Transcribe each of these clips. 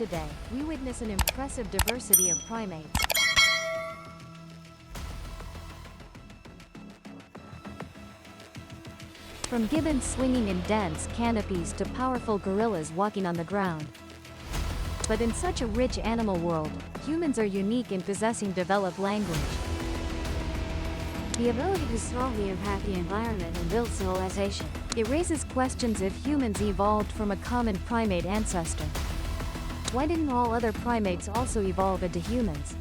today, we witness an impressive diversity of primates. From gibbons swinging in dense canopies to powerful gorillas walking on the ground. But in such a rich animal world, humans are unique in possessing developed language. The ability to strongly impact the environment and build civilization. It raises questions if humans evolved from a common primate ancestor. Why didn't all other primates also evolve into humans?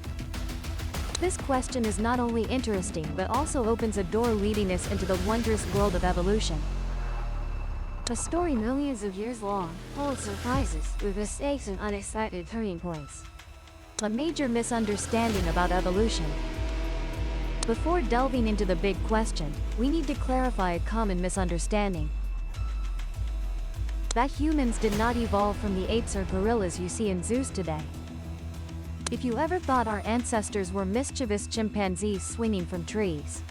This question is not only interesting but also opens a door leading us into the wondrous world of evolution. A story millions of years long, full of surprises, with mistakes and unexpected turning points. A major misunderstanding about evolution. Before delving into the big question, we need to clarify a common misunderstanding. That humans did not evolve from the apes or gorillas you see in zoos today. If you ever thought our ancestors were mischievous chimpanzees swinging from trees,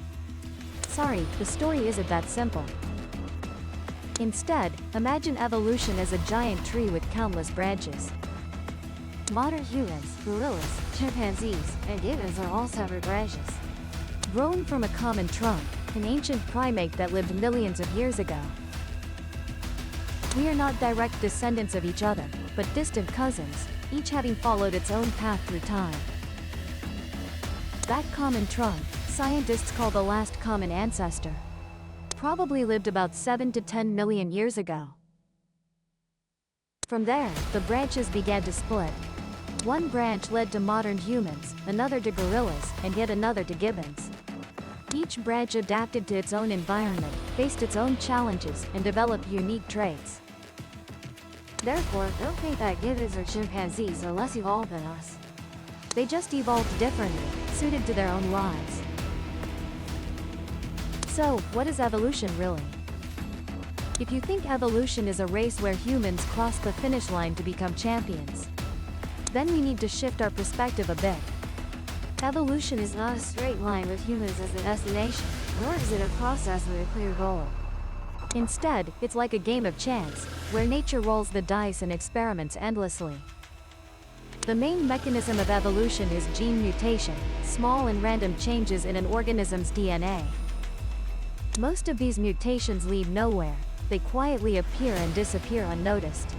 sorry, the story isn't that simple. Instead, imagine evolution as a giant tree with countless branches. Modern humans, gorillas, chimpanzees, and gibbons are all separate branches. Grown from a common trunk, an ancient primate that lived millions of years ago. We are not direct descendants of each other, but distant cousins, each having followed its own path through time. That common trunk, scientists call the last common ancestor, probably lived about 7 to 10 million years ago. From there, the branches began to split. One branch led to modern humans, another to gorillas, and yet another to gibbons. Each branch adapted to its own environment, faced its own challenges, and developed unique traits. Therefore, don't think that gibbons or chimpanzees are less evolved than us. They just evolved differently, suited to their own lives. So, what is evolution really? If you think evolution is a race where humans cross the finish line to become champions, then we need to shift our perspective a bit. Evolution is not a straight line with humans as the destination, nor is it a process with a clear goal. Instead, it's like a game of chance, where nature rolls the dice and experiments endlessly. The main mechanism of evolution is gene mutation, small and random changes in an organism's DNA. Most of these mutations lead nowhere, they quietly appear and disappear unnoticed.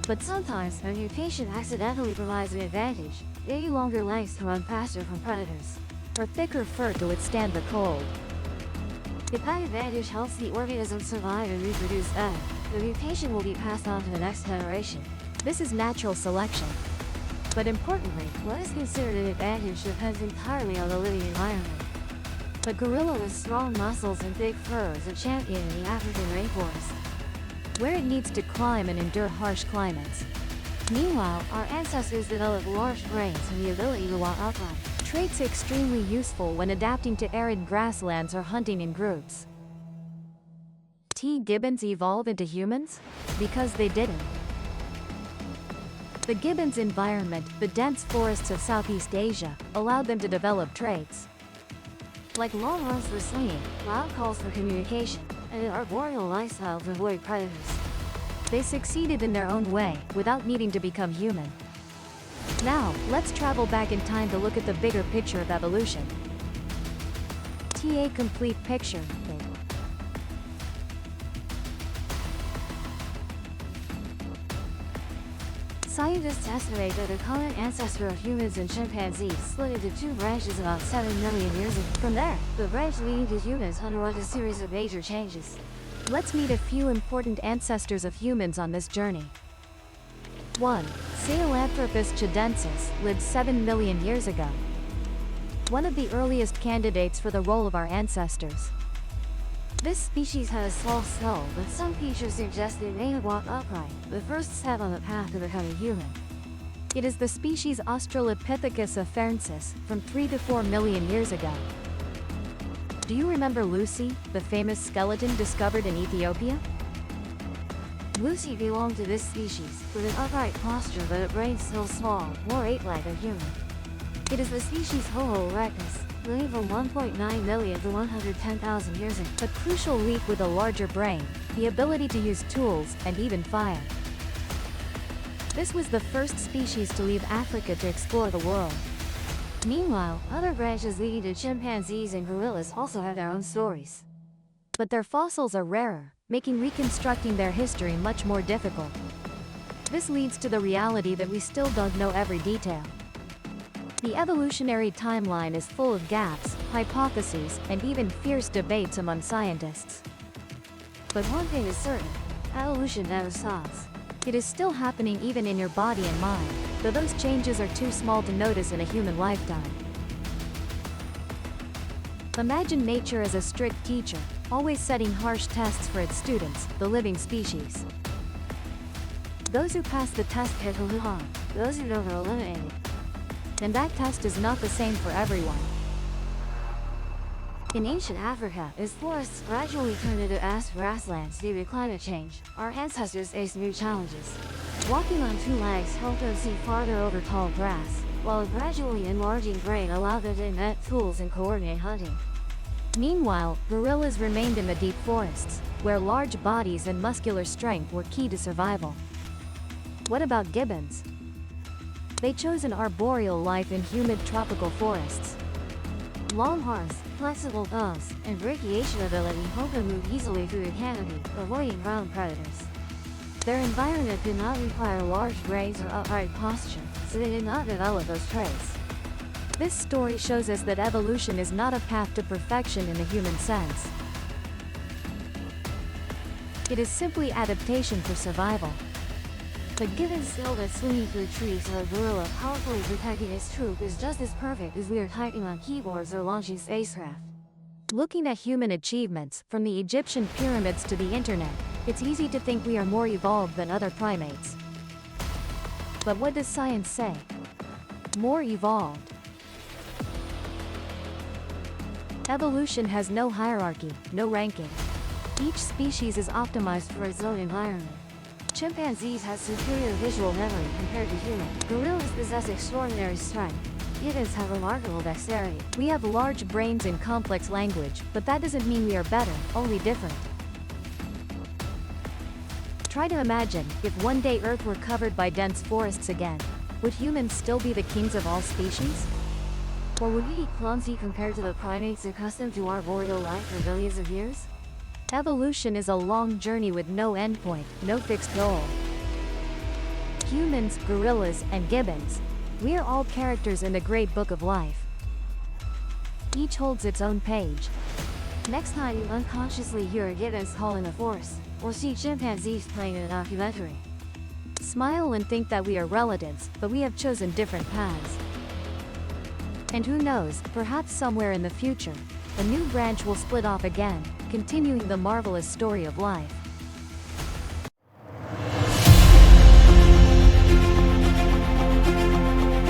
But sometimes, a mutation accidentally provides an advantage, maybe longer legs to run faster from predators, or thicker fur to withstand the cold. If that advantage helps the organism survive and reproduce better, the mutation will be passed on to the next generation. This is natural selection. But importantly, what is considered an advantage depends entirely on the living environment. A gorilla with strong muscles and thick fur is a champion in the African rainforest, where it needs to climb and endure harsh climates. Meanwhile, our ancestors developed large brains and the ability to walk upright. Traits extremely useful when adapting to arid grasslands or hunting in groups. Gibbons evolve into humans? Because they didn't. The gibbons' environment, the dense forests of Southeast Asia, allowed them to develop traits like long runs for swinging, loud calls for communication, and an arboreal lifestyle to avoid predators. They succeeded in their own way, without needing to become human. Now, let's travel back in time to look at the bigger picture of evolution. A complete picture. Scientists estimate that the common ancestor of humans and chimpanzees split into two branches about 7 million years ago. From there, the branch leading to humans underwent a series of major changes. Let's meet a few important ancestors of humans on this journey. 1. Sahelanthropus chidensis lived 7 million years ago. One of the earliest candidates for the role of our ancestors. This species had a small skull, but some features suggest it may have walked upright, the first step on the path to becoming human. It is the species Australopithecus afarensis, from 3 to 4 million years ago. Do you remember Lucy, the famous skeleton discovered in Ethiopia? Lucy belonged to this species, with an upright posture but a brain still small, more ape-like than human. It is the species Homo erectus, living from 1.9 million to 110,000 years ago. A crucial leap with a larger brain, the ability to use tools, and even fire. This was the first species to leave Africa to explore the world. Meanwhile, other branches leading to chimpanzees and gorillas also have their own stories. But their fossils are rarer, making reconstructing their history much more difficult. This leads to the reality that we still don't know every detail. The evolutionary timeline is full of gaps, hypotheses, and even fierce debates among scientists. But one thing is certain, evolution never stops. It is still happening even in your body and mind, though those changes are too small to notice in a human lifetime. Imagine nature as a strict teacher, always setting harsh tests for its students, the living species. Those who pass the test get on, those who don't are eliminated. And that test is not the same for everyone. In ancient Africa, as forests gradually turned into vast grasslands due to climate change, our ancestors faced new challenges. Walking on two legs helped them see farther over tall grass, while a gradually enlarging brain allowed them to invent tools and coordinate hunting. Meanwhile, gorillas remained in the deep forests, where large bodies and muscular strength were key to survival. What about gibbons? They chose an arboreal life in humid tropical forests. Long horns, flexible bones, and brachiation ability help them move easily through the canopy, avoiding ground predators. Their environment did not require large brains or upright posture, so they did not develop those traits. This story shows us that evolution is not a path to perfection in the human sense. It is simply adaptation for survival. The gibbon skilled at swinging through trees or a gorilla powerfully protecting its troop is just as perfect as we are typing on keyboards or launching spacecraft. Looking at human achievements, from the Egyptian pyramids to the internet, it's easy to think we are more evolved than other primates. But what does science say? More evolved. Evolution has no hierarchy, no ranking. Each species is optimized for its own environment. Chimpanzees have superior visual memory compared to humans. Gorillas possess extraordinary strength. Gibbons have remarkable dexterity. We have large brains and complex language, but that doesn't mean we are better, only different. Try to imagine, if one day Earth were covered by dense forests again, would humans still be the kings of all species? Or would we be clumsy compared to the primates accustomed to arboreal life for billions of years? Evolution is a long journey with no endpoint, no fixed goal. Humans, gorillas, and gibbons, we are all characters in the great book of life. Each holds its own page. Next time you unconsciously hear a gibbon's call in the forest, or see chimpanzees playing in a documentary, smile and think that we are relatives, but we have chosen different paths. And who knows, perhaps somewhere in the future, a new branch will split off again, continuing the marvelous story of life.